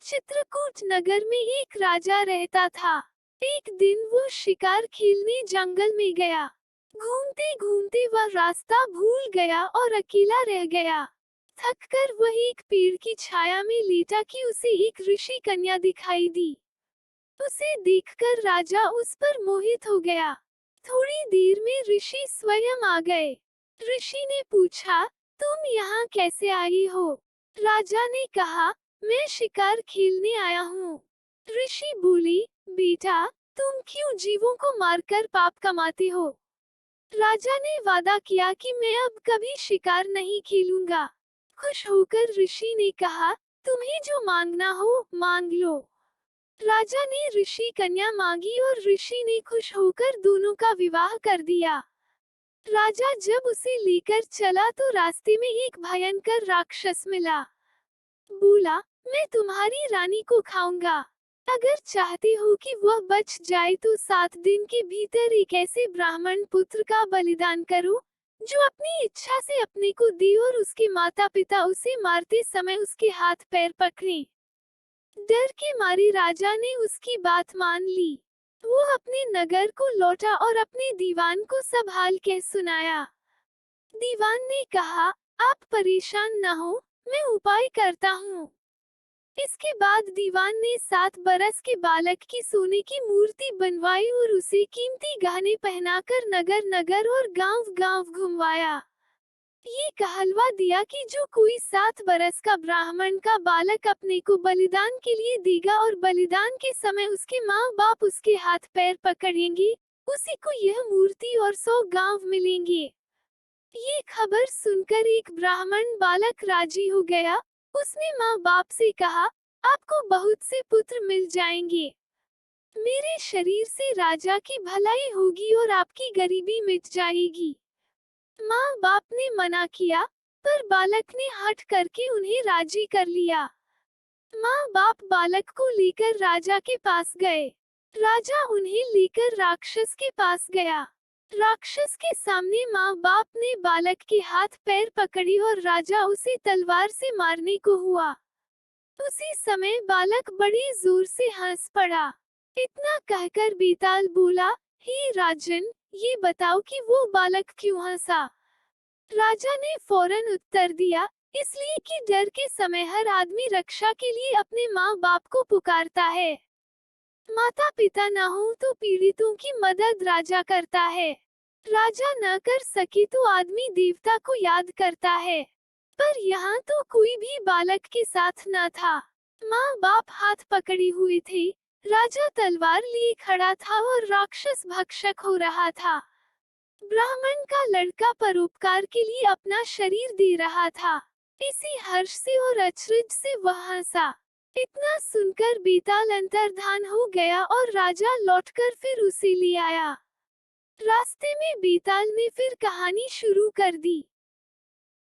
चित्रकूट नगर में एक राजा रहता था। एक दिन वो शिकार खेलने जंगल में गया। घूमते घूमते वह रास्ता भूल गया और अकेला रह गया। थककर वह एक पेड़ की छाया में लेटा कि उसे एक ऋषि कन्या दिखाई दी। उसे देखकर राजा उस पर मोहित हो गया। थोड़ी देर में ऋषि स्वयं आ गए। ऋषि ने पूछा, तुम यहाँ कैसे आई हो? राजा ने कहा, मैं शिकार खेलने आया हूँ। ऋषि बोली, बेटा, तुम क्यों जीवों को मारकर पाप कमाते हो? राजा ने वादा किया कि मैं अब कभी शिकार नहीं खेलूंगा। खुश होकर ऋषि ने कहा, तुम्हें जो मांगना हो मांग लो। राजा ने ऋषि कन्या मांगी और ऋषि ने खुश होकर दोनों का विवाह कर दिया। राजा जब उसे लेकर चला तो रास्ते में एक भयंकर राक्षस मिला। बोला, मैं तुम्हारी रानी को खाऊंगा। अगर चाहते हो कि वह बच जाए तो 7 दिन के भीतर एक ऐसे ब्राह्मण पुत्र का बलिदान करो जो अपनी इच्छा से अपने को दे और उसके माता पिता उसे मारते समय उसके हाथ पैर पकड़े। डर के मारे राजा ने उसकी बात मान ली। वो अपने नगर को लौटा और अपने दीवान को सब हाल कह सुनाया। दीवान ने कहा, आप परेशान न हो, मैं उपाय करता हूँ। इसके बाद दीवान ने 7 बरस के बालक की सोने की मूर्ति बनवाई और उसे कीमती गहने पहनाकर नगर नगर और गांव गांव घुमवाया। ये कहलवा दिया कि जो कोई 7 बरस का ब्राह्मण का बालक अपने को बलिदान के लिए देगा और बलिदान के समय उसके माँ बाप उसके हाथ पैर पकड़ेंगे, उसी को यह मूर्ति और 100 गांव मिलेंगे। ये खबर सुनकर एक ब्राह्मण बालक राजी हो गया। उसने माँ बाप से कहा, आपको बहुत से पुत्र मिल जाएंगे। मेरे शरीर से राजा की भलाई होगी और आपकी गरीबी मिट जाएगी। माँ बाप ने मना किया, पर बालक ने हठ करके उन्हें राजी कर लिया। माँ बाप बालक को लेकर राजा के पास गए। राजा उन्हें लेकर राक्षस के पास गया। राक्षस के सामने माँ बाप ने बालक के हाथ पैर पकड़ी और राजा उसे तलवार से मारने को हुआ। उसी समय बालक बड़ी जोर से हंस पड़ा। इतना कहकर बेताल बोला, हे राजन, ये बताओ कि वो बालक क्यों हंसा? राजा ने फौरन उत्तर दिया, इसलिए कि डर के समय हर आदमी रक्षा के लिए अपने माँ बाप को पुकारता है। माता पिता न हो तो पीड़ितों की मदद राजा करता है। राजा न कर सके तो आदमी देवता को याद करता है। पर यहाँ तो कोई भी बालक के साथ न था। माँ बाप हाथ पकड़े हुए थे। राजा तलवार लिए खड़ा था और राक्षस भक्षक हो रहा था। ब्राह्मण का लड़का परोपकार के लिए अपना शरीर दे रहा था। इसी हर्ष से और अचरज से वह हंसा। इतना सुनकर बेताल अंतर्धान हो गया और राजा लौटकर फिर उसे ले आया। रास्ते में बेताल ने फिर कहानी शुरू कर दी।